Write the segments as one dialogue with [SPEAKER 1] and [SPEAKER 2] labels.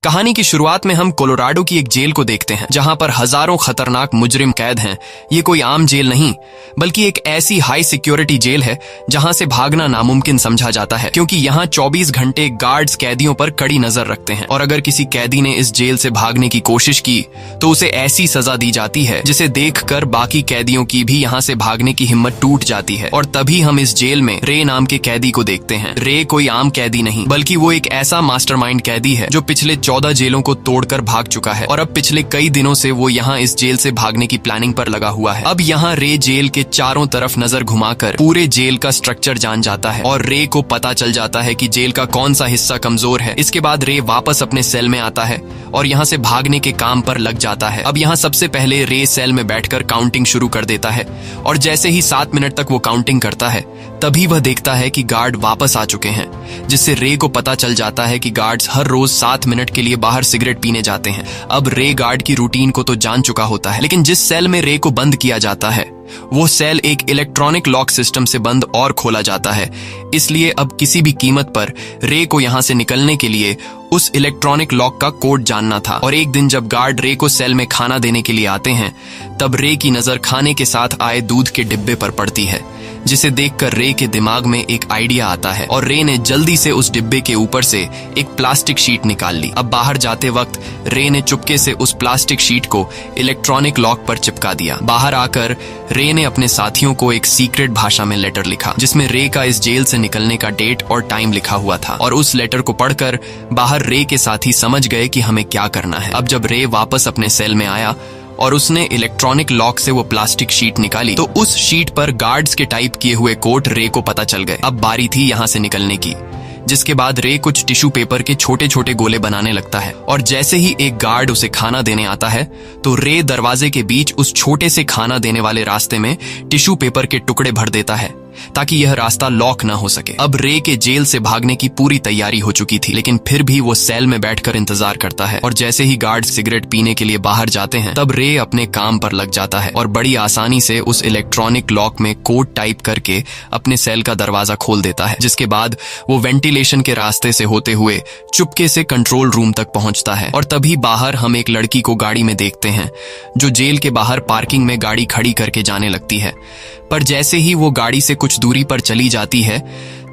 [SPEAKER 1] कहानी की शुरुआत में हम कोलोराडो की एक जेल को देखते हैं जहां पर हजारों खतरनाक मुजरिम कैद हैं। ये कोई आम जेल नहीं बल्कि एक ऐसी हाई सिक्योरिटी जेल है जहां से भागना नामुमकिन समझा जाता है, क्योंकि यहाँ 24 घंटे गार्ड्स कैदियों पर कड़ी नजर रखते हैं और अगर किसी कैदी ने इस जेल से भागने की कोशिश की तो उसे ऐसी सजा दी जाती है जिसे देखकर बाकी कैदियों की भी यहाँ से भागने की हिम्मत टूट जाती है। और तभी हम इस जेल में रे नाम के कैदी को देखते हैं। रे कोई आम कैदी नहीं बल्कि वो एक ऐसा मास्टरमाइंड कैदी है जो पिछले 14 जेलों को तोड़कर भाग चुका है और अब पिछले कई दिनों से वो यहाँ इस जेल से भागने की प्लानिंग पर लगा हुआ है। अब यहाँ रे जेल के चारों तरफ नजर घुमाकर पूरे जेल का स्ट्रक्चर जान जाता है और रे को पता चल जाता है कि जेल का कौन सा हिस्सा कमजोर है। इसके बाद रे वापस अपने सेल में आता है और यहाँ से भागने के काम पर लग जाता है। अब यहाँ सबसे पहले रे सेल में बैठकर काउंटिंग शुरू कर देता है और जैसे ही 7 मिनट तक वो काउंटिंग करता है तभी वह देखता है कि गार्ड वापस आ चुके हैं, जिससे रे को पता चल जाता है कि गार्ड्स हर रोज 7 मिनट के लिए बाहर सिगरेट पीने जाते हैं। अब रे गार्ड की रूटीन को तो जान चुका होता है, लेकिन जिस सेल में रे को बंद किया जाता है वो सेल एक इलेक्ट्रॉनिक लॉक सिस्टम से बंद और खोला जाता है। इसलिए अब किसी भी कीमत पर रे को यहाँ से निकलने के लिए उस इलेक्ट्रॉनिक लॉक का कोड जानना था। और एक दिन जब गार्ड रे को सेल में खाना देने के लिए आते हैं तब रे की नजर खाने के साथ आए दूध के डिब्बे पर पड़ती है, जिसे देखकर रे के दिमाग में एक आइडिया आता है और रे ने जल्दी से उस डिब्बे के ऊपर से एक प्लास्टिक शीट निकाल ली। अब बाहर जाते वक्त रे ने चुपके से उस प्लास्टिक शीट को इलेक्ट्रॉनिक लॉक पर चिपका दिया। बाहर आकर रे ने अपने साथियों को एक सीक्रेट भाषा में लेटर लिखा जिसमें रे का इस जेल से निकलने का डेट और टाइम लिखा हुआ था। और उस लेटर को पढ़कर बाहर रे के साथी समझ गए कि हमें क्या करना है। अब जब रे वापस अपने सेल में आया और उसने इलेक्ट्रॉनिक लॉक से वो प्लास्टिक शीट निकाली तो उस शीट पर गार्ड्स के टाइप किए हुए कोड रे को पता चल गए। अब बारी थी यहाँ से निकलने की, जिसके बाद रे कुछ टिश्यू पेपर के छोटे छोटे गोले बनाने लगता है और जैसे ही एक गार्ड उसे खाना देने आता है तो रे दरवाजे के बीच उस छोटे से खाना देने वाले रास्ते में टिश्यू पेपर के टुकड़े भर देता है ताकि यह रास्ता लॉक ना हो सके। अब रे के जेल से भागने की पूरी तैयारी हो चुकी थी, लेकिन फिर भी वो सेल में बैठकर इंतजार करता है और जैसे ही गार्ड सिगरेट पीने के लिए बाहर जाते हैं तब रे अपने काम पर लग जाता है और बड़ी आसानी से उस इलेक्ट्रॉनिक लॉक में कोड टाइप करके अपने सेल का दरवाजा खोल देता है। जिसके बाद वो वेंटिलेशन के रास्ते से होते हुए चुपके से कंट्रोल रूम तक पहुंचता है और तभी बाहर हम एक लड़की को गाड़ी में देखते हैं जो जेल के बाहर पार्किंग में गाड़ी खड़ी करके जाने लगती है। पर जैसे ही वो गाड़ी से कुछ दूरी पर चली जाती है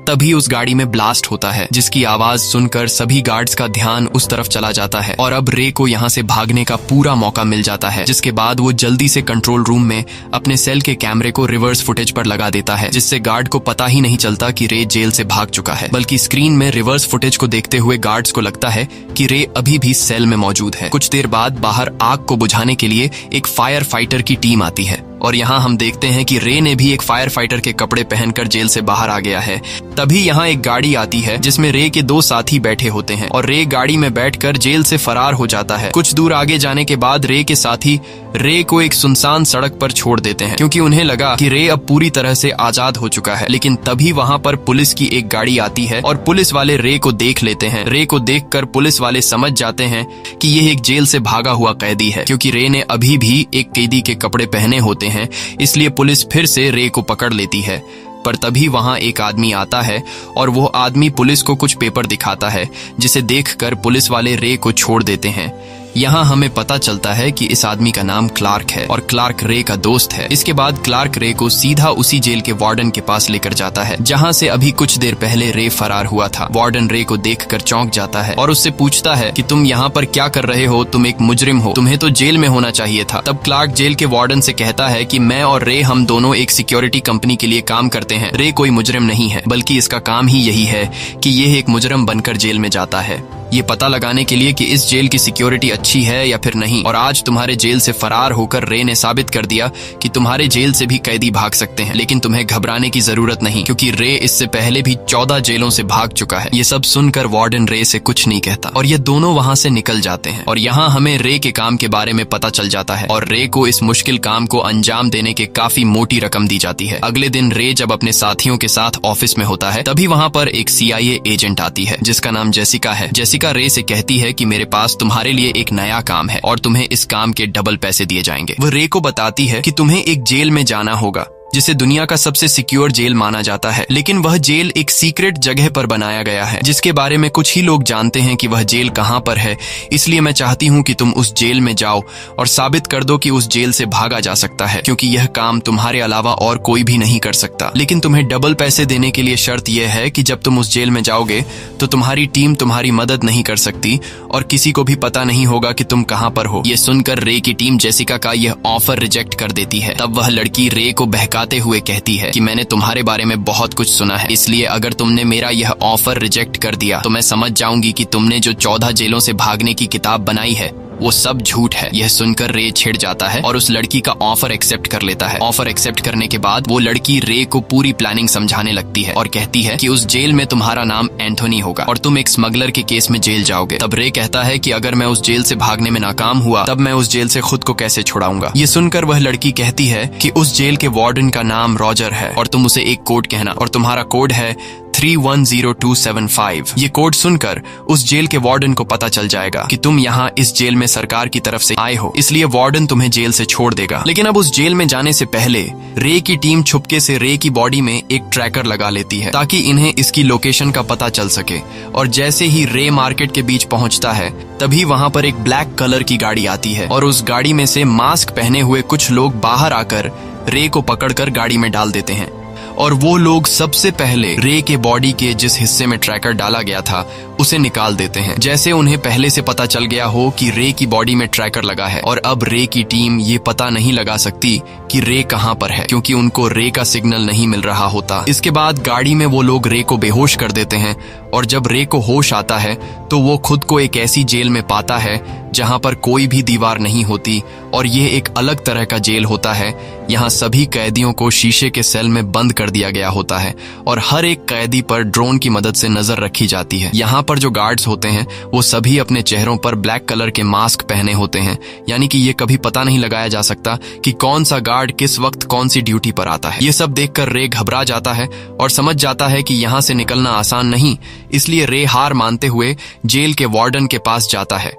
[SPEAKER 1] तभी उस गाड़ी में ब्लास्ट होता है, जिसकी आवाज सुनकर सभी गार्ड्स का ध्यान उस तरफ चला जाता है और अब रे को यहाँ से भागने का पूरा मौका मिल जाता है। जिसके बाद वो जल्दी से कंट्रोल रूम में अपने सेल के कैमरे को रिवर्स फुटेज पर लगा देता है, जिससे गार्ड को पता ही नहीं चलता कि रे जेल से भाग चुका है, बल्कि स्क्रीन में रिवर्स फुटेज को देखते हुए गार्ड्स को लगता है कि रे अभी भी सेल में मौजूद है। कुछ देर बाद बाहर आग को बुझाने के लिए एक फायर फाइटर की टीम आती है और यहाँ हम देखते हैं कि रे ने भी एक फायर फाइटर के कपड़े पहनकर जेल से बाहर आ गया है। तभी यहाँ एक गाड़ी आती है जिसमें रे के 2 साथी बैठे होते हैं और रे गाड़ी में बैठकर जेल से फरार हो जाता है। कुछ दूर आगे जाने के बाद रे के साथी रे को एक सुनसान सड़क पर छोड़ देते हैं क्योंकि उन्हें लगा कि रे अब पूरी तरह से आजाद हो चुका है। लेकिन तभी वहाँ पर पुलिस की एक गाड़ी आती है और पुलिस वाले रे को देख लेते हैं। रे को देखकर पुलिस वाले समझ जाते हैं कि यह एक जेल से भागा हुआ कैदी है, क्योंकि रे ने अभी भी एक कैदी के कपड़े पहने होते हैं। इसलिए पुलिस फिर से रे को पकड़ लेती है। पर तभी वहां एक आदमी आता है और वो आदमी पुलिस को कुछ पेपर दिखाता है, जिसे देखकर पुलिस वाले रे को छोड़ देते हैं। यहाँ हमें पता चलता है कि इस आदमी का नाम क्लार्क है और क्लार्क रे का दोस्त है। इसके बाद क्लार्क रे को सीधा उसी जेल के वार्डन के पास लेकर जाता है जहाँ से अभी कुछ देर पहले रे फरार हुआ था। वार्डन रे को देखकर चौंक जाता है और उससे पूछता है कि तुम यहाँ पर क्या कर रहे हो, तुम एक मुजरिम हो, तुम्हें तो जेल में होना चाहिए था। तब क्लार्क जेल के वार्डन से कहता है कि मैं और रे हम दोनों एक सिक्योरिटी कंपनी के लिए काम करते हैं। रे कोई मुजरिम नहीं है, बल्कि इसका काम ही यही है कि यह एक मुजरिम बनकर जेल में जाता है, ये पता लगाने के लिए कि इस जेल की सिक्योरिटी अच्छी है या फिर नहीं। और आज तुम्हारे जेल से फरार होकर रे ने साबित कर दिया कि तुम्हारे जेल से भी कैदी भाग सकते हैं, लेकिन तुम्हें घबराने की जरूरत नहीं, क्योंकि रे इससे पहले भी 14 जेलों से भाग चुका है। ये सब सुनकर वार्डन रे से कुछ नहीं कहता और ये दोनों वहां से निकल जाते हैं। और यहाँ हमें रे के काम के बारे में पता चल जाता है और रे को इस मुश्किल काम को अंजाम देने के काफी मोटी रकम दी जाती है। अगले दिन रे जब अपने साथियों के साथ ऑफिस में होता है तभी वहां पर एक CIA एजेंट आती है जिसका नाम जेसिका है। जेसिका रे से कहती है कि मेरे पास तुम्हारे लिए एक नया काम है और तुम्हें इस काम के डबल पैसे दिए जाएंगे। वह रे को बताती है कि तुम्हें एक जेल में जाना होगा जिसे दुनिया का सबसे सिक्योर जेल माना जाता है। लेकिन वह जेल एक सीक्रेट जगह पर बनाया गया है, जिसके बारे में कुछ ही लोग जानते हैं कि वह जेल कहां पर है। इसलिए मैं चाहती हूं कि तुम उस जेल में जाओ और साबित कर दो कि उस जेल से भागा जा सकता है, क्योंकि यह काम तुम्हारे अलावा और कोई भी नहीं कर सकता। लेकिन तुम्हें डबल पैसे देने के लिए शर्त यह है कि जब तुम उस जेल में जाओगे तो तुम्हारी टीम तुम्हारी मदद नहीं कर सकती और किसी को भी पता नहीं होगा कि तुम कहां पर हो। यह सुनकर रे की टीम जेसिका का यह ऑफर रिजेक्ट कर देती है। तब वह लड़की रे को बहकाते हुए कहती है कि मैंने तुम्हारे बारे में बहुत कुछ सुना है, इसलिए अगर तुमने मेरा यह ऑफर रिजेक्ट कर दिया तो मैं समझ जाऊंगी कि तुमने जो 14 जेलों से भागने की किताब बनाई है वो सब झूठ है। यह सुनकर रे छिड़ जाता है और उस लड़की का ऑफर एक्सेप्ट कर लेता है। ऑफर एक्सेप्ट करने के बाद वो लड़की रे को पूरी प्लानिंग समझाने लगती है और कहती है कि उस जेल में तुम्हारा नाम एंथोनी होगा और तुम एक स्मगलर के केस में जेल जाओगे। तब रे कहता है कि अगर मैं उस जेल से भागने में नाकाम हुआ तब मैं उस जेल से खुद को कैसे छुड़ाऊंगा। ये सुनकर वह लड़की कहती है कि उस जेल के वार्डन का नाम रॉजर है और तुम उसे एक कोड कहना और तुम्हारा कोड है 310275। ये कोड सुनकर उस जेल के वार्डन को पता चल जाएगा कि तुम यहाँ इस जेल में सरकार की तरफ से आए हो, इसलिए वार्डन तुम्हें जेल से छोड़ देगा। लेकिन अब उस जेल में जाने से पहले रे की टीम छुपके से रे की बॉडी में एक ट्रैकर लगा लेती है ताकि इन्हें इसकी लोकेशन का पता चल सके। और जैसे ही रे मार्केट के बीच पहुंचता है तभी वहां पर एक ब्लैक कलर की गाड़ी आती है और उस गाड़ी में से मास्क पहने हुए कुछ लोग बाहर आकर रे को पकड़कर गाड़ी में डाल देते हैं। और वो लोग सबसे पहले रे के बॉडी के जिस हिस्से में ट्रैकर डाला गया था उसे निकाल देते हैं, जैसे उन्हें पहले से पता चल गया हो कि रे की बॉडी में ट्रैकर लगा है। और अब रे की टीम ये पता नहीं लगा सकती कि रे कहां पर है, क्योंकि उनको रे का सिग्नल नहीं मिल रहा होता। इसके बाद गाड़ी में वो लोग रे को बेहोश कर देते हैं और जब रे को होश आता है तो वो खुद को एक ऐसी जेल में पाता है जहां पर कोई भी दीवार नहीं होती और ये एक अलग तरह का जेल होता है। यहाँ सभी कैदियों को शीशे के सेल में बंद कर दिया गया होता है और हर एक कैदी पर ड्रोन की मदद से नजर रखी जाती है। यहाँ पर जो गार्ड्स होते हैं वो सभी अपने चेहरों पर ब्लैक कलर के मास्क पहने होते हैं, यानी कि ये कभी पता नहीं लगाया जा सकता कि कौन सा गार्ड किस वक्त कौन सी ड्यूटी पर आता है। ये सब देखकर रे घबरा जाता है और समझ जाता है कि यहाँ से निकलना आसान नहीं, इसलिए रे हार मानते हुए जेल के वार्डन के पास जाता है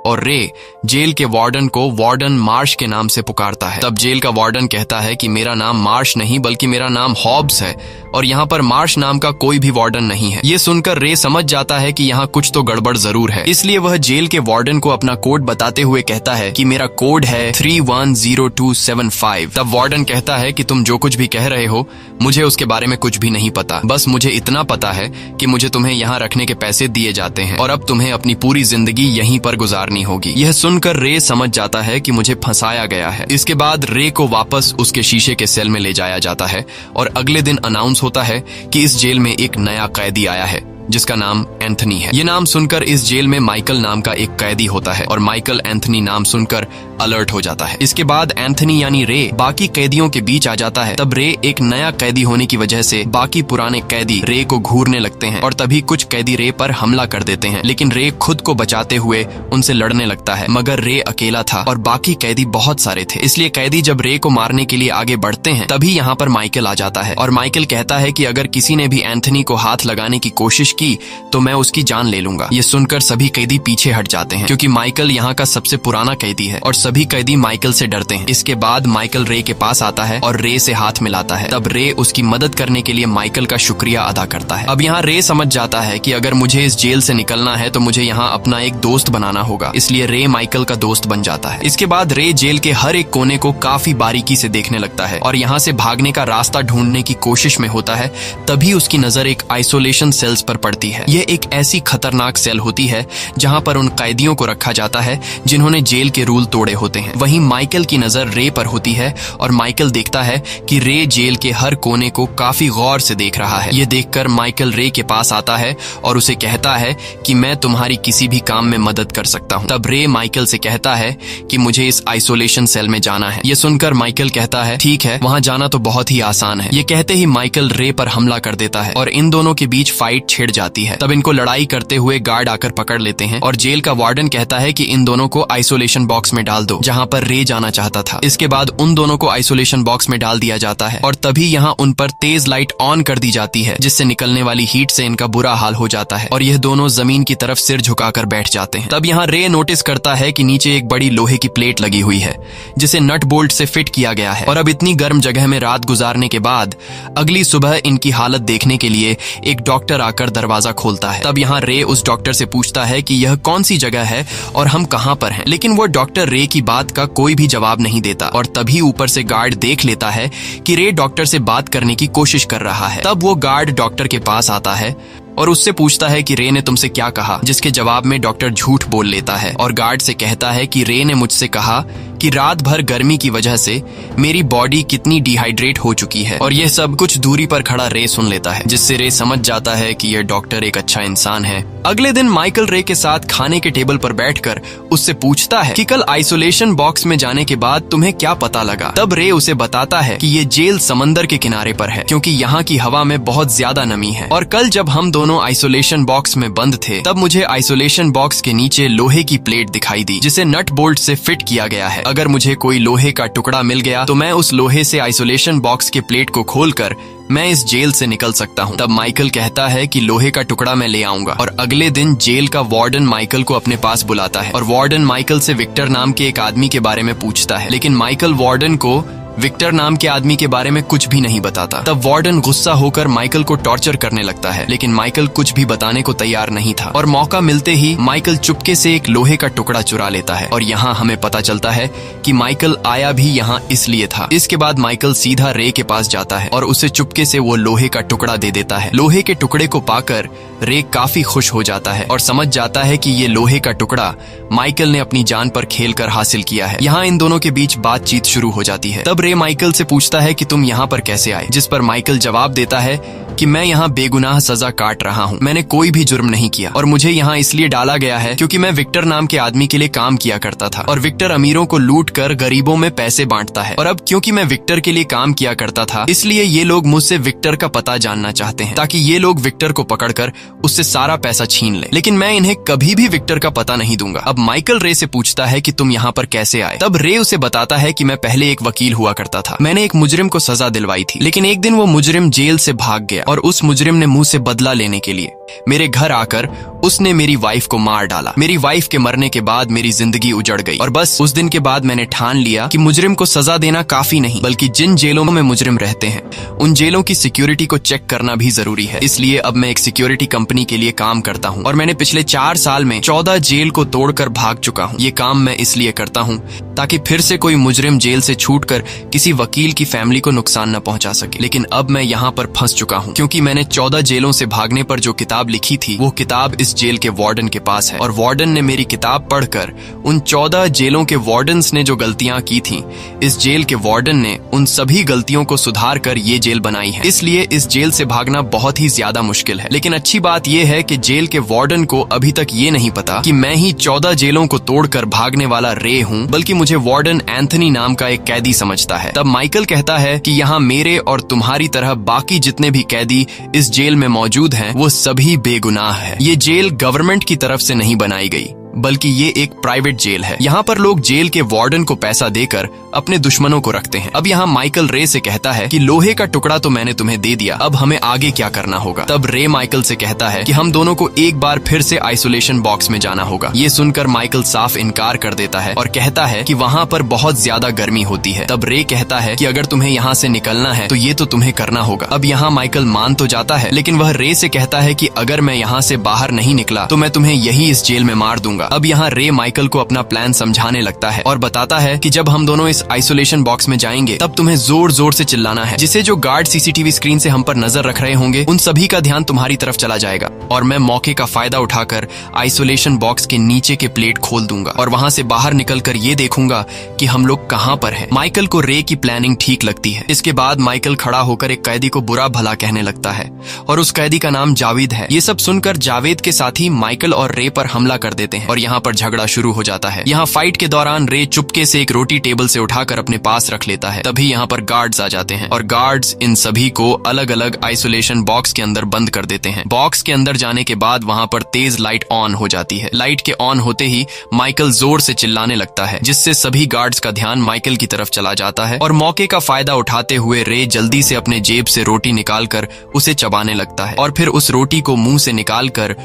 [SPEAKER 1] और रे जेल के वार्डन को वार्डन मार्श के नाम से पुकारता है। तब जेल का वार्डन कहता है कि मेरा नाम मार्श नहीं बल्कि मेरा नाम हॉब्स है और यहाँ पर मार्श नाम का कोई भी वार्डन नहीं है। ये सुनकर रे समझ जाता है कि यहाँ कुछ तो गड़बड़ जरूर है, इसलिए वह जेल के वार्डन को अपना कोड बताते हुए कहता है कि मेरा कोड है 310275। तब वार्डन कहता है कि तुम जो कुछ भी कह रहे हो मुझे उसके बारे में कुछ भी नहीं पता, बस मुझे इतना पता है कि मुझे तुम्हें यहाँ रखने के पैसे दिए जाते हैं और अब तुम्हें अपनी पूरी जिंदगी यहीं पर गुजारनी होगी। यह सुनकर रे समझ जाता है कि मुझे फंसाया गया है। इसके बाद रे को वापस उसके शीशे के सेल में ले जाया जाता है और अगले दिन अनाउंस होता है कि इस जेल में एक नया कैदी आया है जिसका नाम एंथनी है। ये नाम सुनकर इस जेल में माइकल नाम का एक कैदी होता है और माइकल एंथनी नाम सुनकर अलर्ट हो जाता है। इसके बाद एंथनी यानी रे बाकी कैदियों के बीच आ जाता है। तब रे एक नया कैदी होने की वजह से बाकी पुराने कैदी रे को घूरने लगते हैं और तभी कुछ कैदी रे पर हमला कर देते हैं, लेकिन रे खुद को बचाते हुए उनसे लड़ने लगता है। मगर रे अकेला था और बाकी कैदी बहुत सारे थे, इसलिए कैदी जब रे को मारने के लिए आगे बढ़ते हैं तभी यहाँ पर माइकल आ जाता है और माइकल कहता है कि अगर किसी ने भी एंथनी को हाथ लगाने की कोशिश की तो मैं उसकी जान ले लूंगा। ये सुनकर सभी कैदी पीछे हट जाते हैं क्योंकि माइकल यहाँ का सबसे पुराना कैदी है और सभी कैदी माइकल से डरते हैं। इसके बाद माइकल रे के पास आता है और रे से हाथ मिलाता है। तब रे उसकी मदद करने के लिए माइकल का शुक्रिया अदा करता है। अब यहाँ रे समझ जाता है कि अगर मुझे इस जेल से निकलना है तो मुझे यहाँ अपना एक दोस्त बनाना होगा, इसलिए रे माइकल का दोस्त बन जाता है। इसके बाद रे जेल के हर एक कोने को काफी बारीकी से देखने लगता है और यहाँ से भागने का रास्ता ढूंढने की कोशिश में होता है। तभी उसकी नजर एक आइसोलेशन सेल्स पर पड़ती है। यह एक ऐसी खतरनाक सेल होती है जहां पर उन कैदियों को रखा जाता है जिन्होंने जेल के रूल तोड़े होते हैं। वहीं माइकल की नजर रे पर होती है और माइकल देखता है कि रे जेल के हर कोने को काफी गौर से देख रहा है। ये देखकर माइकल रे के पास आता है और उसे कहता है कि मैं तुम्हारी किसी भी काम में मदद कर सकता हूँ। तब रे माइकल से कहता है कि मुझे इस आइसोलेशन सेल में जाना है। ये सुनकर माइकल कहता है ठीक है, वहाँ जाना तो बहुत ही आसान है। ये कहते ही माइकल रे पर हमला कर देता है और इन दोनों के बीच फाइट छिड़ जाती है। तब इनको लड़ाई करते हुए गार्ड आकर पकड़ लेते हैं और जेल का वार्डन कहता है कि इन दोनों को आइसोलेशन बॉक्स में डाल डाल दो जहाँ पर रे जाना चाहता था। इसके बाद उन दोनों को आइसोलेशन बॉक्स में डाल दिया जाता है और तभी यहाँ उन पर तेज लाइट ऑन कर दी जाती है, जिससे निकलने वाली हीट से इनका बुरा हाल हो जाता है और यह दोनों जमीन की तरफ सिर झुकाकर बैठ जाते हैं। तब यहाँ रे नोटिस करता है कि नीचे एक बड़ी लोहे की प्लेट लगी हुई है जिसे नट बोल्ट से फिट किया गया है और अब इतनी गर्म जगह में रात गुजारने के बाद अगली सुबह इनकी हालत देखने के लिए एक डॉक्टर आकर दरवाजा खोलता है। तब यहाँ रे उस डॉक्टर से पूछता है कि यह कौन सी जगह है और हम कहाँ पर हैं, लेकिन वो डॉक्टर रे की बात का कोई भी जवाब नहीं देता और तभी ऊपर से गार्ड देख लेता है कि रे डॉक्टर से बात करने की कोशिश कर रहा है। तब वो गार्ड डॉक्टर के पास आता है और उससे पूछता है कि रे ने तुमसे क्या कहा, जिसके जवाब में डॉक्टर झूठ बोल लेता है और गार्ड से कहता है कि रे ने मुझसे कहा कि रात भर गर्मी की वजह से मेरी बॉडी कितनी डिहाइड्रेट हो चुकी है और यह सब कुछ दूरी पर खड़ा रे सुन लेता है, जिससे रे समझ जाता है कि यह डॉक्टर एक अच्छा इंसान है। अगले दिन माइकल रे के साथ खाने के टेबल पर बैठकर उससे पूछता है कि कल आइसोलेशन बॉक्स में जाने के बाद तुम्हें क्या पता लगा। तब रे उसे बताता है कि ये जेल समंदर के किनारे पर है क्योंकि यहाँ की हवा में बहुत ज्यादा नमी है और कल जब हम दोनों आइसोलेशन बॉक्स में बंद थे तब मुझे आइसोलेशन बॉक्स के नीचे लोहे की प्लेट दिखाई दी जिसे नट बोल्ट से फिट किया गया है। अगर मुझे कोई लोहे का टुकड़ा मिल गया तो मैं उस लोहे से आइसोलेशन बॉक्स के प्लेट को खोलकर मैं इस जेल से निकल सकता हूँ। तब माइकल कहता है कि लोहे का टुकड़ा मैं ले आऊंगा और अगले दिन जेल का वार्डन माइकल को अपने पास बुलाता है और वार्डन माइकल से विक्टर नाम के एक आदमी के बारे में पूछता है, लेकिन माइकल वार्डन को विक्टर नाम के आदमी के बारे में कुछ भी नहीं बताता। तब वार्डन गुस्सा होकर माइकल को टॉर्चर करने लगता है, लेकिन माइकल कुछ भी बताने को तैयार नहीं था और मौका मिलते ही माइकल चुपके से एक लोहे का टुकड़ा चुरा लेता है और यहाँ हमें पता चलता है कि माइकल आया भी यहाँ इसलिए था। इसके बाद माइकल सीधा रे के पास जाता है और उसे चुपके से वो लोहे का टुकड़ा दे देता है। लोहे के टुकड़े को पाकर रे काफी खुश हो जाता है और समझ जाता है कि ये लोहे का टुकड़ा माइकल ने अपनी जान पर खेलकर हासिल किया है। यहाँ इन दोनों के बीच बातचीत शुरू हो जाती है। तब रे माइकल से पूछता है कि तुम यहाँ पर कैसे आए, जिस पर माइकल जवाब देता है कि मैं यहाँ बेगुनाह सजा काट रहा हूँ, मैंने कोई भी जुर्म नहीं किया और मुझे यहाँ इसलिए डाला गया है क्योंकि मैं विक्टर नाम के आदमी के लिए काम किया करता था और विक्टर अमीरों को लूट कर गरीबों में पैसे बांटता है और अब क्योंकि मैं विक्टर के लिए काम किया करता था इसलिए ये लोग मुझसे विक्टर का पता जानना चाहते हैं ताकि ये लोग विक्टर को पकड़कर उससे सारा पैसा छीन ले, लेकिन मैं इन्हें कभी भी विक्टर का पता नहीं दूंगा। अब माइकल रे से पूछता है कि तुम यहाँ पर कैसे आए। तब रे उसे बताता है कि मैं पहले एक वकील हुआ करता था, मैंने एक मुजरिम को सजा दिलवाई थी, लेकिन एक दिन वो मुजरिम जेल से भाग गया और उस मुजरिम ने मुझसे बदला लेने के लिए मेरे घर आकर उसने मेरी वाइफ को मार डाला। मेरी वाइफ के मरने के बाद मेरी जिंदगी उजड़ गई और बस उस दिन के बाद मैंने ठान लिया कि मुजरिम को सजा देना काफी नहीं बल्कि जिन जेलों में मुजरिम रहते हैं उन जेलों की सिक्योरिटी को चेक करना भी जरूरी है। इसलिए अब मैं एक सिक्योरिटी कंपनी के लिए काम करता हूँ और मैंने पिछले 4 साल में 14 जेल को तोड़कर भाग चुका हूँ। ये काम मैं इसलिए करता हूँ ताकि फिर से कोई मुजरिम जेल से छूटकर किसी वकील की फैमिली को नुकसान न पहुंचा सके, लेकिन अब मैं यहाँ पर फंस चुका हूँ क्योंकि मैंने 14 जेलों से भागने पर जो किताब लिखी थी वो किताब इस जेल के वार्डन के पास है और वार्डन ने मेरी किताब पढ़कर उन 14 जेलों के वार्डन्स ने जो गलतियां की थी इस जेल के वार्डन ने उन सभी गलतियों को सुधार कर ये जेल बनाई है। इसलिए इस जेल से भागना बहुत ही ज्यादा मुश्किल है, लेकिन अच्छी बात यह है कि जेल के वार्डन को अभी तक ये नहीं पता कि मैं ही 14 जेलों को तोड़कर भागने वाला रे हूँ, बल्कि मुझे वार्डन एंथनी नाम का एक कैदी समझता है। तब माइकल कहता है कि यहाँ मेरे और तुम्हारी तरह बाकी जितने भी कैदी इस जेल में मौजूद हैं वो सभी बेगुनाह है। ये जेल गवर्नमेंट की तरफ से नहीं बनाई गई बल्कि ये एक प्राइवेट जेल है। यहाँ पर लोग जेल के वार्डन को पैसा देकर अपने दुश्मनों को रखते हैं। अब यहाँ माइकल रे से कहता है कि लोहे का टुकड़ा तो मैंने तुम्हें दे दिया, अब हमें आगे क्या करना होगा। तब रे माइकल से कहता है कि हम दोनों को एक बार फिर से आइसोलेशन बॉक्स में जाना होगा। ये सुनकर माइकल साफ इनकार कर देता है और कहता है कि वहाँ पर बहुत ज्यादा गर्मी होती है। तब रे कहता है कि अगर तुम्हें यहाँ से निकलना है तो ये तो तुम्हें करना होगा। अब यहाँ माइकल मान तो जाता है, लेकिन वह रे से कहता है कि अगर मैं यहाँ से बाहर नहीं निकला तो मैं तुम्हें यही इस जेल में मार दूंगा। अब यहाँ रे माइकल को अपना प्लान समझाने लगता है और बताता है कि जब हम दोनों इस आइसोलेशन बॉक्स में जाएंगे तब तुम्हें जोर जोर से चिल्लाना है, जिससे जो गार्ड सीसीटीवी स्क्रीन से हम पर नजर रख रहे होंगे उन सभी का ध्यान तुम्हारी तरफ चला जाएगा और मैं मौके का फायदा उठाकर आइसोलेशन बॉक्स के नीचे के प्लेट खोल दूंगा और वहां से बाहर निकलकर ये देखूंगा कि हम लोग कहां पर हैं। माइकल को रे की प्लानिंग ठीक लगती है। इसके बाद माइकल खड़ा होकर एक कैदी को बुरा भला कहने लगता है और उस कैदी का नाम जावेद है। ये सब सुनकर जावेद के साथी माइकल और रे पर हमला कर देते हैं और यहाँ पर झगड़ा शुरू हो जाता है। यहाँ फाइट के दौरान रे चुपके से एक रोटी टेबल से उठाकर अपने पास रख लेता है। तभी यहाँ पर गार्ड्स आ जाते हैं और गार्ड्स इन सभी को अलग अलग आइसोलेशन बॉक्स के अंदर बंद कर देते हैं। बॉक्स के अंदर जाने के बाद वहाँ पर तेज लाइट ऑन हो जाती है। लाइट के ऑन होते ही माइकल जोर से चिल्लाने लगता है, जिससे सभी गार्ड्स का ध्यान माइकल की तरफ चला जाता है और मौके का फायदा उठाते हुए रे जल्दी से अपने जेब से रोटी निकालकर उसे चबाने लगता है और फिर उस रोटी को मुंह से निकालकर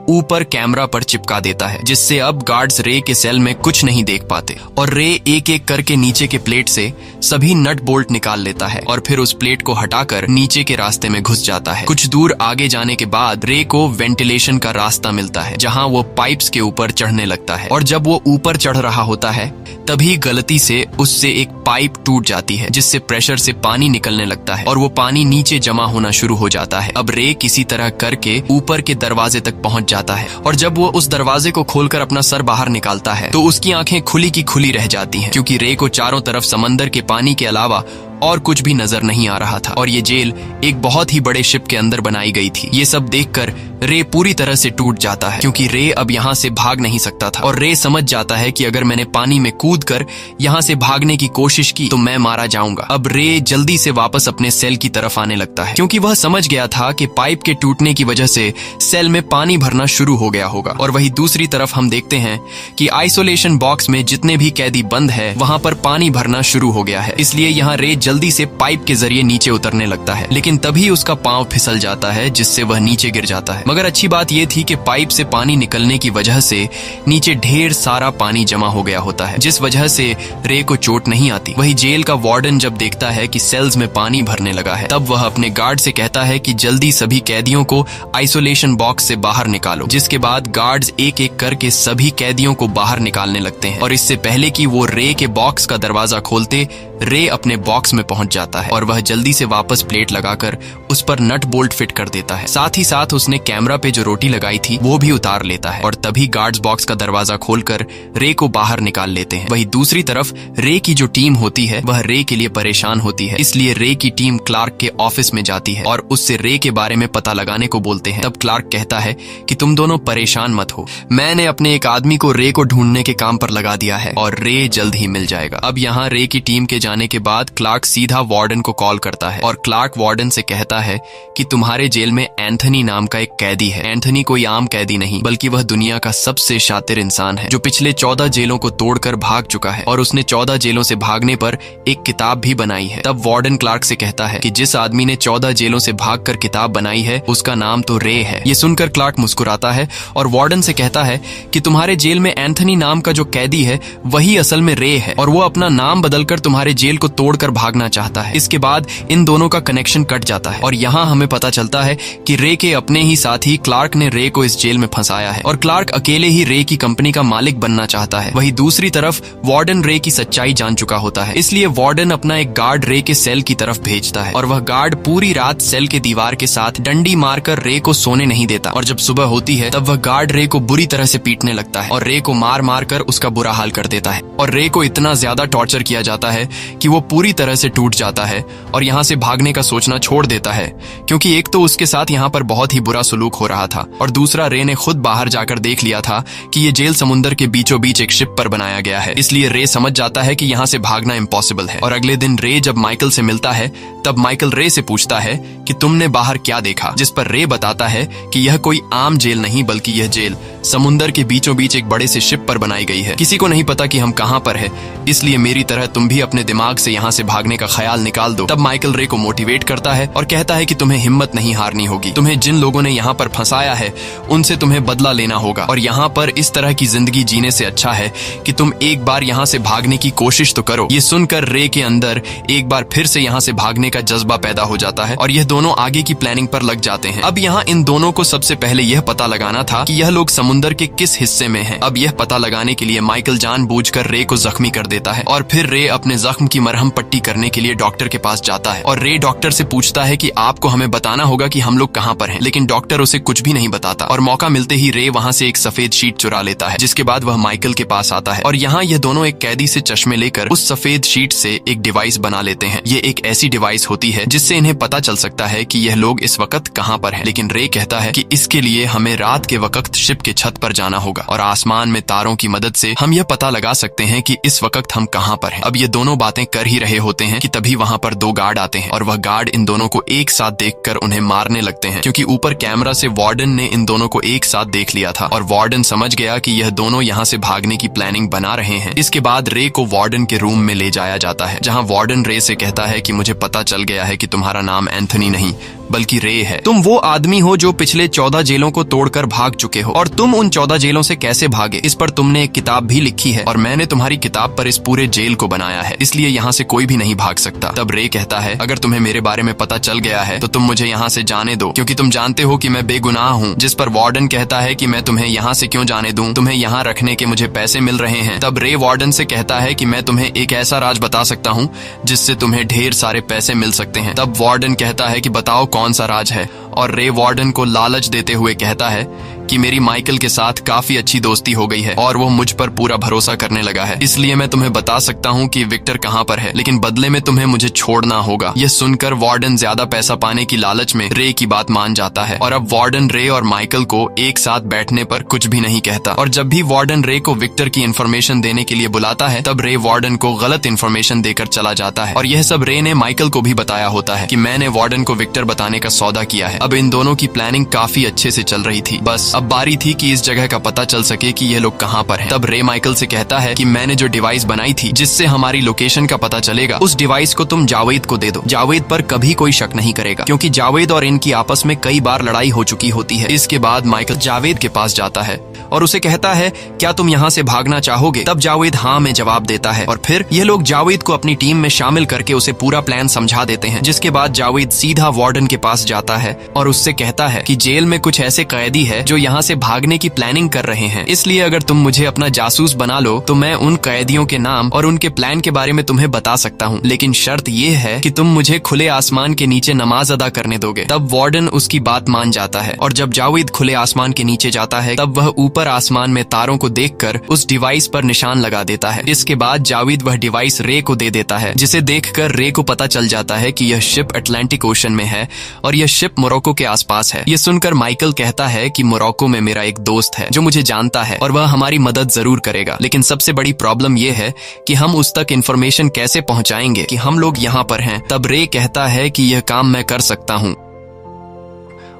[SPEAKER 1] ऊपर कैमरा पर चिपका देता है, जिससे अब गार्ड्स रे के सेल में कुछ नहीं देख पाते और रे एक एक करके नीचे के प्लेट से सभी नट बोल्ट निकाल लेता है और फिर उस प्लेट को हटाकर नीचे के रास्ते में घुस जाता है। कुछ दूर आगे जाने के बाद रे को वेंटिलेशन का रास्ता मिलता है, जहां वो पाइप्स के ऊपर चढ़ने लगता है और जब वो ऊपर चढ़ रहा होता है तभी गलती से उससे एक पाइप टूट जाती है, जिससे प्रेशर से पानी निकलने लगता है और वो पानी नीचे जमा होना शुरू हो जाता है। अब रे किसी तरह करके ऊपर के दरवाजे तक पहुंच जाता है और जब वो उस दरवाजे को खोलकर अपना सर बाहर निकालता है तो उसकी आंखें खुली की खुली रह जाती हैं, क्योंकि रे को चारों तरफ समंदर के पानी के अलावा और कुछ भी नजर नहीं आ रहा था और ये जेल एक बहुत ही बड़े शिप के अंदर बनाई गई थी। ये सब देखकर रे पूरी तरह से टूट जाता है, क्योंकि रे अब यहाँ से भाग नहीं सकता था और रे समझ जाता है कि अगर मैंने पानी में कूदकर यहाँ से भागने की कोशिश की तो मैं मारा जाऊंगा। अब रे जल्दी से वापस अपने सेल की तरफ आने लगता है, क्योंकि वह समझ गया था कि पाइप के टूटने की वजह से सेल में पानी भरना शुरू हो गया होगा। और वही दूसरी तरफ हम देखते हैं कि आइसोलेशन बॉक्स में जितने भी कैदी बंद है वहां पर पानी भरना शुरू हो गया है, इसलिए यहाँ रे जल्दी से पाइप के जरिए नीचे उतरने लगता है, लेकिन तभी उसका पांव फिसल जाता है, जिससे वह नीचे गिर जाता है। मगर अच्छी बात यह थी कि पाइप से पानी निकलने की वजह से नीचे ढेर सारा पानी जमा हो गया होता है, जिस वजह से रे को चोट नहीं आती। वही जेल का वार्डन जब देखता है कि सेल्स में पानी भरने लगा है, तब वह अपने गार्ड से कहता है कि जल्दी सभी कैदियों को आइसोलेशन बॉक्स से बाहर निकालो, जिसके बाद गार्ड्स एक एक करके सभी कैदियों को बाहर निकालने लगते हैं और इससे पहले कि वो रे के बॉक्स का दरवाजा खोलते, रे अपने बॉक्स में पहुंच जाता है और वह जल्दी से वापस प्लेट लगाकर उस पर नट बोल्ट फिट कर देता है। साथ ही साथ उसने कैमरा पे जो रोटी लगाई थी वो भी उतार लेता है और तभी गार्ड्स बॉक्स का दरवाजा खोलकर रे को बाहर निकाल लेते हैं। वही दूसरी तरफ रे की जो टीम होती है वह रे के लिए परेशान होती है, इसलिए रे की टीम क्लार्क के ऑफिस में जाती है और उससे रे के बारे में पता लगाने को बोलते हैं। तब क्लार्क कहता है कि तुम दोनों परेशान मत हो, मैंने अपने एक आदमी को रे को ढूंढने के काम पर लगा दिया है और रे जल्द ही मिल जाएगा। अब यहाँ रे की टीम के जाने के बाद क्लार्क सीधा वार्डन को कॉल करता है और क्लार्क वार्डन से कहता है कि तुम्हारे जेल में एंथनी नाम का एक कैदी है। एंथनी कोई आम कैदी नहीं, बल्कि वह दुनिया का सबसे शातिर इंसान है, जो पिछले 14 जेलों को तोड़कर भाग चुका है और उसने 14 जेलों से भागने पर एक किताब भी बनाई है। तब वार्डन क्लार्क से कहता है कि जिस आदमी ने 14 जेलों से भागकर किताब बनाई है उसका नाम तो रे है। ये सुनकर क्लार्क मुस्कुराता है और वार्डन से कहता है कि तुम्हारे जेल में एंथनी नाम का जो कैदी है वही असल में रे है और वो अपना नाम बदलकर तुम्हारे जेल को तोड़कर भागना चाहता है। इसके बाद इन दोनों का कनेक्शन कट जाता है और यहाँ हमें पता चलता है कि रे के अपने ही साथी क्लार्क ने रे को इस जेल में फंसाया है और क्लार्क अकेले ही रे की कंपनी का मालिक बनना चाहता है। वही दूसरी तरफ वार्डन रे की सच्चाई जान चुका होता है, इसलिए वार्डन अपना एक गार्ड रे के सेल की तरफ भेजता है और वह गार्ड पूरी रात सेल के दीवार के साथ डंडी मारकर रे को सोने नहीं देता और जब सुबह होती है तब वह गार्ड रे को बुरी तरह से पीटने लगता है और रे को मार मार कर उसका बुरा हाल कर देता है और रे को इतना ज्यादा टॉर्चर किया जाता है कि वो पूरी तरह से टूट जाता है और यहाँ से भागने का सोचना छोड़ देता है, क्योंकि एक तो उसके साथ यहाँ पर बहुत ही बुरा सलूक हो रहा था और दूसरा रे ने खुद बाहर जाकर देख लिया था कि ये जेल समुद्र के बीचों बीच एक शिप पर बनाया गया है, इसलिए रे समझ जाता है कि यहाँ से भागना इम्पॉसिबल है। और अगले दिन रे जब माइकल से मिलता है तब माइकल रे से पूछता है कि तुमने बाहर क्या देखा, जिस पर रे बताता है कि यह कोई आम जेल नहीं बल्कि यह जेल समुद्र के बीचों बीच एक बड़े से शिप पर बनाई गई है। किसी को नहीं पता कि हम कहाँ पर है, इसलिए मेरी तरह तुम भी अपने दिमाग से यहाँ से भागने का ख्याल निकाल दो। तब माइकल रे को मोटिवेट करता है और कहता है कि तुम्हें हिम्मत नहीं हारनी होगी, तुम्हें जिन लोगों ने यहाँ पर फंसाया है उनसे तुम्हें बदला लेना होगा और यहाँ पर इस तरह की जिंदगी जीने से अच्छा है कि तुम एक बार यहाँ से भागने की कोशिश तो करो। ये सुनकर रे के अंदर एक बार फिर से यहाँ से भागने का जज्बा पैदा हो जाता है और यह दोनों आगे की प्लानिंग पर लग जाते हैं। अब यहाँ इन दोनों को सबसे पहले यह पता लगाना था कि यह लोग समुद्र के किस हिस्से में हैं। अब यह पता लगाने के लिए माइकल जानबूझकर रे को जख्मी कर देता है और फिर रे अपने जख्म जख्म की मरहम पट्टी करने के लिए डॉक्टर के पास जाता है और रे डॉक्टर से पूछता है कि आपको हमें बताना होगा कि हम लोग कहाँ पर हैं, लेकिन डॉक्टर उसे कुछ भी नहीं बताता और मौका मिलते ही रे वहाँ से एक सफेद शीट चुरा लेता है, जिसके बाद वह माइकल के पास आता है और यहाँ ये दोनों एक कैदी से चश्मे लेकर उस सफेद शीट से एक डिवाइस बना लेते हैं। ये एक ऐसी डिवाइस होती है जिससे इन्हें पता चल सकता है कि यह लोग इस वक्त कहाँ पर हैं, लेकिन रे कहता है कि इसके लिए हमें रात के वक्त शिप के छत पर जाना होगा और आसमान में तारों की मदद से हम यह पता लगा सकते हैं कि इस वक्त हम कहाँ पर हैं। अब ये दोनों बातें कर ही रहे होते हैं कि तभी वहाँ पर दो गार्ड आते हैं और वह गार्ड इन दोनों को एक साथ देखकर उन्हें मारने लगते हैं, क्योंकि ऊपर कैमरा से वार्डन ने इन दोनों को एक साथ देख लिया था और वार्डन समझ गया कि यह दोनों यहाँ से भागने की प्लानिंग बना रहे हैं। इसके बाद रे को वार्डन के रूम में ले जाया जाता है, जहाँ वार्डन रे से कहता है कि मुझे पता चल गया है कि तुम्हारा नाम एंथनी नहीं बल्कि रे है। तुम वो आदमी हो जो पिछले 14 जेलों को तोड़कर भाग चुके हो और तुम उन 14 जेलों से कैसे भागे इस पर तुमने एक किताब भी लिखी है और मैंने तुम्हारी किताब पर इस पूरे जेल को बनाया है, इसलिए यहाँ से कोई भी नहीं भाग सकता। तब रे कहता है अगर तुम्हें मेरे बारे में पता चल गया है तो तुम मुझे यहाँ से जाने दो, क्योंकि तुम जानते हो कि मैं बेगुनाह हूँ। जिस पर वार्डन कहता है कि मैं तुम्हें यहाँ से क्यों जाने दूं, तुम्हें यहाँ रखने के मुझे पैसे मिल रहे हैं। तब रे वार्डन से कहता है कि मैं तुम्हें एक ऐसा राज बता सकता हूँ जिससे तुम्हें ढेर सारे पैसे मिल सकते हैं। तब वार्डन कहता है कि बताओ कौन सा राज है, और रे वार्डन को लालच देते हुए कहता है कि मेरी माइकल के साथ काफी अच्छी दोस्ती हो गई है और वो मुझ पर पूरा भरोसा करने लगा है, इसलिए मैं तुम्हें बता सकता हूँ कि विक्टर कहाँ पर है, लेकिन बदले में तुम्हें मुझे छोड़ना होगा। यह सुनकर वार्डन ज्यादा पैसा पाने की लालच में रे की बात मान जाता है और अब वार्डन रे और माइकल को एक साथ बैठने पर कुछ भी नहीं कहता। और जब भी वार्डन रे को विक्टर की इन्फॉर्मेशन देने के लिए बुलाता है तब रे वार्डन को गलत इन्फॉर्मेशन देकर चला जाता है और यह सब रे ने माइकल को भी बताया होता है कि मैंने वार्डन को विक्टर बताने का सौदा किया है। अब इन दोनों की प्लानिंग काफी अच्छे से चल रही थी, बस अब बारी थी कि इस जगह का पता चल सके कि ये लोग कहाँ पर हैं। तब रे माइकल से कहता है कि मैंने जो डिवाइस बनाई थी जिससे हमारी लोकेशन का पता चलेगा, उस डिवाइस को तुम जावेद को दे दो। जावेद पर कभी कोई शक नहीं करेगा, क्योंकि जावेद और इनकी आपस में कई बार लड़ाई हो चुकी होती है। इसके बाद माइकल जावेद के पास जाता है और उसे कहता है क्या तुम यहाँ से भागना चाहोगे? तब जावेद हाँ में जवाब देता है और फिर यह लोग जावेद को अपनी टीम में शामिल करके उसे पूरा प्लान समझा देते हैं। जिसके बाद जावेद सीधा वार्डन के पास जाता है और उससे कहता है कि जेल में कुछ ऐसे कैदी है जो यहाँ से भागने की प्लानिंग कर रहे हैं, इसलिए अगर तुम मुझे अपना जासूस बना लो तो मैं उन कैदियों के नाम और उनके प्लान के बारे में तुम्हें बता सकता हूँ, लेकिन शर्त ये है कि तुम मुझे खुले आसमान के नीचे नमाज अदा करने दोगे। तब वार्डन उसकी बात मान जाता है और जब जावेद खुले आसमान के नीचे जाता है तब वह ऊपर आसमान में तारों को देखकर उस डिवाइस पर निशान लगा देता है। इसके बाद जावेद वह डिवाइस रे को दे देता है, जिसे देखकर रे को पता चल जाता है कि यह शिप अटलांटिक ओशन में है और यह शिप मोरक्को के आसपास है। यह सुनकर माइकल कहता है कि मोरक्को में मेरा एक दोस्त है जो मुझे जानता है और वह हमारी मदद जरूर करेगा, लेकिन सबसे बड़ी प्रॉब्लम यह है कि हम उस तक इन्फॉर्मेशन कैसे पहुंचाएंगे कि हम लोग यहाँ पर हैं। तब रे कहता है कि यह काम मैं कर सकता हूँ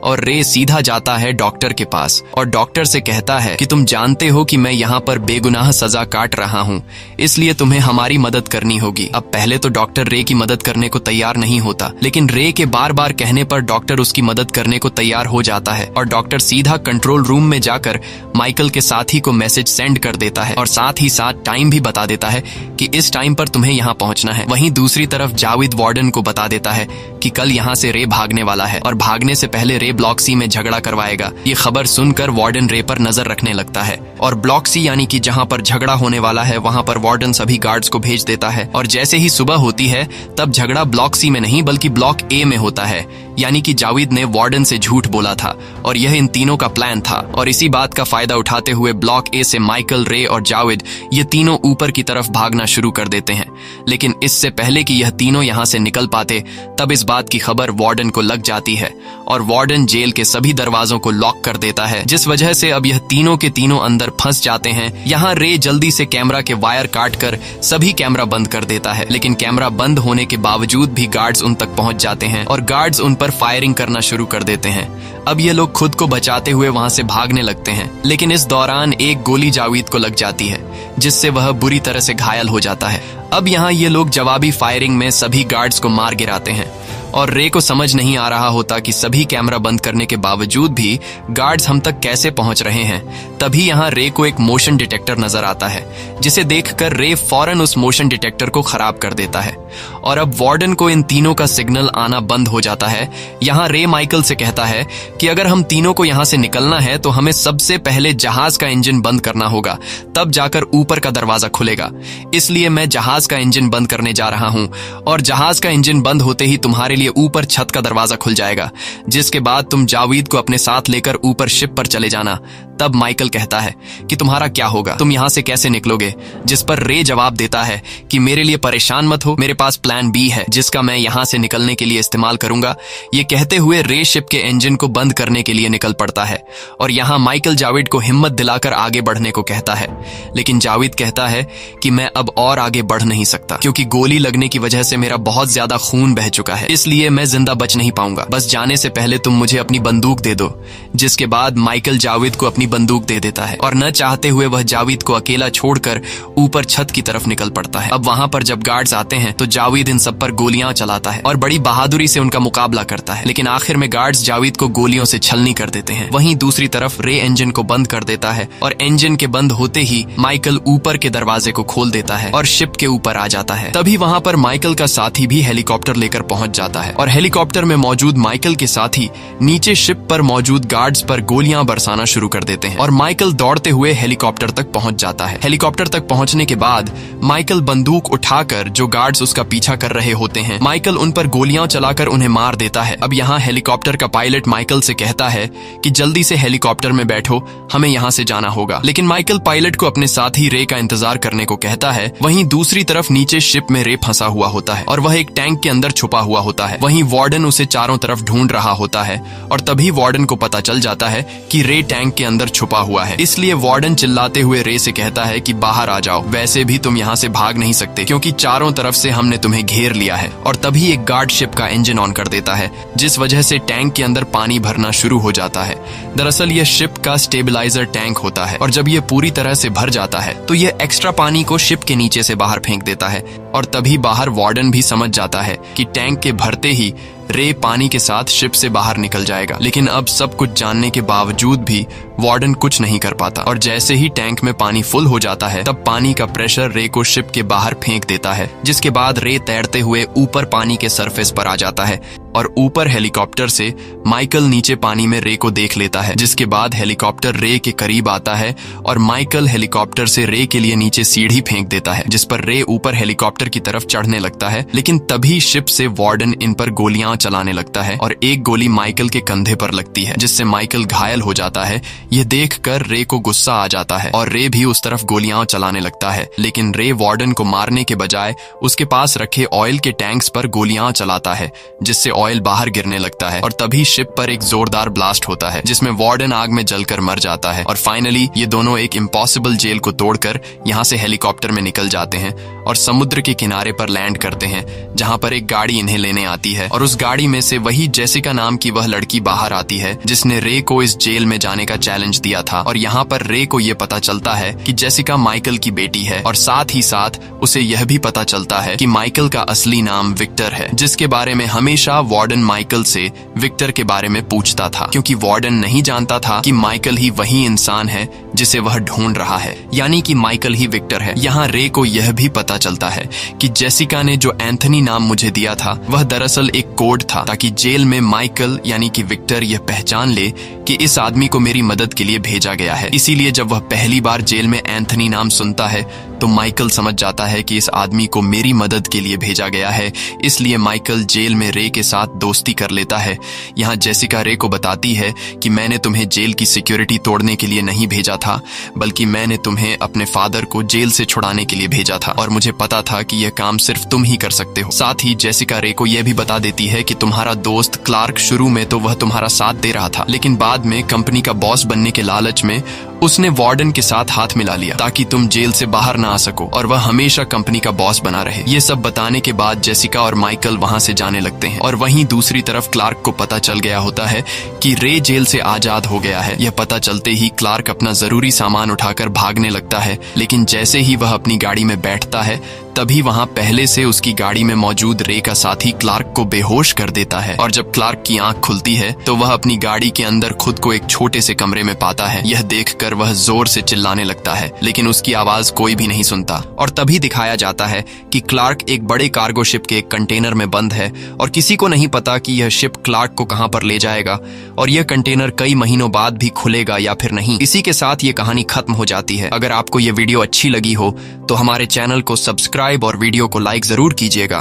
[SPEAKER 1] और रे सीधा जाता है डॉक्टर के पास और डॉक्टर से कहता है कि तुम जानते हो कि मैं यहाँ पर बेगुनाह सजा काट रहा हूँ, इसलिए तुम्हें हमारी मदद करनी होगी। अब पहले तो डॉक्टर रे की मदद करने को तैयार नहीं होता, लेकिन रे के बार बार कहने पर डॉक्टर उसकी मदद करने को तैयार हो जाता है और डॉक्टर सीधा कंट्रोल रूम में जाकर माइकल के साथी को मैसेज सेंड कर देता है और साथ ही साथ टाइम भी बता देता है कि इस टाइम पर तुम्हें यहाँ पहुँचना है। वहीं दूसरी तरफ जावेद वार्डन को बता देता है कि कल यहाँ से रे भागने वाला है और भागने से पहले रे ब्लॉक सी में झगड़ा करवाएगा। ये खबर सुनकर वार्डन रे पर नजर रखने लगता है और ब्लॉक सी यानी कि जहाँ पर झगड़ा होने वाला है वहाँ पर वार्डन सभी गार्ड्स को भेज देता है और जैसे ही सुबह होती है तब झगड़ा ब्लॉक सी में नहीं बल्कि ब्लॉक ए में होता है, यानी कि जावेद ने वार्डन से झूठ बोला था और यह इन तीनों का प्लान था। और इसी बात का फायदा उठाते हुए ब्लॉक ए से माइकल, रे और जावेद ये तीनों ऊपर की तरफ भागना शुरू कर देते हैं, लेकिन इससे पहले कि यह तीनों यहाँ से निकल पाते तब इस बात की खबर वार्डन को लग जाती है और वार्डन जेल के सभी दरवाजों को लॉक कर देता है, जिस वजह से अब यह तीनों के तीनों अंदर फंस जाते हैं। यहाँ रे जल्दी से कैमरा के वायर काटकर सभी कैमरा बंद कर देता है, लेकिन कैमरा बंद होने के बावजूद भी गार्ड्स उन तक पहुंच जाते हैं और गार्ड्स उन पर फायरिंग करना शुरू कर देते हैं। अब ये लोग खुद को बचाते हुए वहां से भागने लगते हैं, लेकिन इस दौरान एक गोली जावेद को लग जाती है जिससे वह बुरी तरह से घायल हो जाता है। अब यहाँ ये लोग जवाबी फायरिंग में सभी गार्ड्स को मार गिराते हैं। और रे को समझ नहीं आ रहा होता कि सभी कैमरा बंद करने के बावजूद भी गार्ड्स हम तक कैसे पहुंच रहे हैं। तभी यहाँ रे को एक मोशन डिटेक्टर नजर आता है, जिसे देखकर रे फौरन उस मोशन डिटेक्टर को खराब कर देता है और अब वार्डन को इन तीनों का सिग्नल आना बंद हो जाता है। यहाँ रे माइकल से कहता है कि अगर हम तीनों को यहाँ से निकलना है तो हमें सबसे पहले जहाज का इंजन बंद करना होगा, तब जाकर ऊपर का दरवाजा खुलेगा। इसलिए मैं जहाज का इंजन बंद करने जा रहा हूँ और जहाज का इंजन बंद होते ही तुम्हारे लिए ऊपर छत का दरवाजा खुल जाएगा, जिसके बाद तुम जावेद को अपने साथ लेकर ऊपर शिप पर चले जाना। तब माइकल कहता है कि तुम्हारा क्या होगा, तुम यहाँ से कैसे निकलोगे? जिस पर रे जवाब देता है कि मेरे लिए परेशान मत हो, मेरे पास प्लान बी है जिसका मैं यहाँ से निकलने के लिए इस्तेमाल करूंगा। ये कहते हुए रे शिप के इंजन को बंद करने के लिए निकल पड़ता है और यहाँ माइकल जावेद को हिम्मत दिलाकर आगे बढ़ने को कहता है, लेकिन जावेद कहता है कि मैं अब और आगे बढ़ नहीं सकता क्योंकि गोली लगने की वजह से मेरा बहुत ज्यादा खून बह चुका है, इसलिए मैं जिंदा बच नहीं पाऊंगा। बस जाने से पहले तुम मुझे अपनी बंदूक दे दो। जिसके बाद माइकल जावेद को अपनी बंदूक दे देता है और न चाहते हुए वह जावेद को अकेला छोड़कर ऊपर छत की तरफ निकल पड़ता है। अब वहां पर जब गार्ड्स आते हैं तो जावेद इन सब पर गोलियां चलाता है और बड़ी बहादुरी से उनका मुकाबला करता है, लेकिन आखिर में गार्ड्स जावेद को गोलियों से छलनी कर देते हैं। वहीं दूसरी तरफ रे इंजन को बंद कर देता है और इंजन के बंद होते ही माइकल ऊपर के दरवाजे को खोल देता है और शिप के ऊपर आ जाता है। तभी वहां पर माइकल का साथी भी हेलीकॉप्टर लेकर पहुंच जाता है और हेलीकॉप्टर में मौजूद माइकल के साथी नीचे शिप पर मौजूद गार्ड्स पर गोलियां बरसाना शुरू कर देते हैं और माइकल दौड़ते हुए हेलीकॉप्टर तक पहुंच जाता है। हेलीकॉप्टर तक पहुंचने के बाद माइकल बंदूक उठाकर जो गार्ड्स उसका पीछा कर रहे होते हैं, माइकल उन पर गोलियां चलाकर उन्हें मार देता है। अब यहाँ हेलीकॉप्टर का पायलट माइकल से कहता है कि जल्दी से हेलीकॉप्टर में बैठो, हमें यहाँ से जाना होगा, लेकिन माइकल पायलट को अपने साथी रे का इंतजार करने को कहता है। वहीं दूसरी तरफ नीचे शिप में रे फंसा हुआ होता है और वह एक टैंक के अंदर छुपा हुआ होता है। वहीं वार्डन उसे चारों तरफ ढूंढ रहा होता है और तभी वार्डन को पता चल जाता है कि रे टैंक के अंदर छुपा हुआ है। इसलिए वार्डन चिल्लाते हुए रे से कहता है कि बाहर आ जाओ, वैसे भी तुम यहाँ से भाग नहीं सकते क्योंकि चारों तरफ से हमने तुम्हें घेर लिया है। और तभी एक गार्ड शिप का इंजन ऑन कर देता है, जिस वजह से टैंक के अंदर पानी भरना शुरू हो जाता है। दरअसल यह शिप का स्टेबलाइजर टैंक होता है और जब यह पूरी तरह से भर जाता है तो यह एक्स्ट्रा पानी को शिप के नीचे से बाहर फेंक देता है और तभी बाहर वार्डन भी समझ जाता है कि टैंक के भरते ही रे पानी के साथ शिप से बाहर निकल जाएगा। लेकिन अब सब कुछ जानने के बावजूद भी वार्डन कुछ नहीं कर पाता और जैसे ही टैंक में पानी फुल हो जाता है तब पानी का प्रेशर रे को शिप के बाहर फेंक देता है, जिसके बाद रे तैरते हुए ऊपर पानी के सरफेस पर आ जाता है और ऊपर हेलीकॉप्टर से माइकल नीचे पानी में रे को देख लेता है। जिसके बाद हेलीकॉप्टर रे के करीब आता है और माइकल हेलीकॉप्टर से रे के लिए नीचे सीढ़ी फेंक देता है, जिस पर रे ऊपर हेलीकॉप्टर की तरफ चढ़ने लगता है। लेकिन तभी शिप से वार्डन इन पर गोलियां चलाने लगता है और एक गोली माइकल के कंधे पर लगती है, जिससे माइकल घायल हो जाता है। यह देखकर रे को गुस्सा आ जाता है और रे भी उस तरफ गोलियां चलाने लगता है, लेकिन रे वार्डन को मारने के बजाय उसके पास रखे ऑयल के टैंक्स पर गोलियां चलाता है, जिससे ऑयल बाहर गिरने लगता है और तभी शिप पर एक जोरदार ब्लास्ट होता है, जिसमें वार्डन आग में जलकर मर जाता है। और फाइनली ये दोनों एक इम्पॉसिबल जेल को तोड़कर यहाँ से हेलीकॉप्टर में निकल जाते हैं और समुद्र के किनारे पर लैंड करते हैं, जहाँ पर एक गाड़ी इन्हें लेने आती है और उस गाड़ी में से वही जेसिका नाम की वह लड़की बाहर आती है जिसने रे को इस जेल में जाने का चैलेंज दिया था। और यहाँ पर रे को यह पता चलता है कि जेसिका माइकल की बेटी है और साथ ही साथ उसे यह भी पता चलता है कि माइकल का असली नाम विक्टर है, जिसके बारे में हमेशा वार्डन माइकल से विक्टर के बारे में पूछता था, क्योंकि वार्डन नहीं जानता था कि माइकल ही वही इंसान है जिसे वह ढूंढ रहा है, यानी कि माइकल ही विक्टर है। यहाँ रे को यह भी पता चलता है कि जेसिका ने जो एंथनी नाम मुझे दिया था वह दरअसल एक कोड था, ताकि जेल में माइकल यानी कि विक्टर यह पहचान ले कि इस आदमी को मेरी मदद के लिए भेजा गया है। इसीलिए जब वह पहली बार जेल में एंथनी नाम सुनता है तो माइकल समझ जाता है कि इस आदमी को मेरी मदद के लिए भेजा गया है। इसलिए माइकल जेल में रे के साथ दोस्ती कर लेता है। यहाँ जेसिका रे को बताती है कि मैंने तुम्हें जेल की सिक्योरिटी तोड़ने के लिए नहीं भेजा था, बल्कि मैंने तुम्हें अपने फादर को जेल से छुड़ाने के लिए भेजा था और मुझे पता था कि यह काम सिर्फ तुम ही कर सकते हो। साथ ही जेसिका रे को यह भी बता देती है कि तुम्हारा दोस्त क्लार्क शुरू में तो वह तुम्हारा साथ दे रहा था, लेकिन बाद में कंपनी का बॉस बनने के लालच में उसने वार्डन के साथ हाथ मिला लिया ताकि तुम जेल से बाहर ना आ सको और वह हमेशा कंपनी का बॉस बना रहे। ये सब बताने के बाद जेसिका और माइकल वहां से जाने लगते हैं और वहीं दूसरी तरफ क्लार्क को पता चल गया होता है कि रे जेल से आजाद हो गया है। यह पता चलते ही क्लार्क अपना जरूरी सामान उठाकर भागने लगता है, लेकिन जैसे ही वह अपनी गाड़ी में बैठता है तभी वहां पहले से उसकी गाड़ी में मौजूद रे का साथी क्लार्क को बेहोश कर देता है और जब क्लार्क की आंख खुलती है तो वह अपनी गाड़ी के अंदर खुद को एक छोटे से कमरे में पाता है। यह देखकर वह जोर से चिल्लाने लगता है, लेकिन उसकी आवाज कोई भी नहीं सुनता। और तभी दिखाया जाता है कि क्लार्क एक बड़े कार्गो शिप के एक कंटेनर में बंद है और किसी को नहीं पता कि यह शिप क्लार्क को कहां पर ले जाएगा और यह कंटेनर कई महीनों बाद भी खुलेगा या फिर नहीं। इसी के साथ ये कहानी खत्म हो जाती है। अगर आपको ये वीडियो अच्छी लगी हो तो हमारे चैनल को सब्सक्राइब और वीडियो को लाइक जरूर कीजिएगा।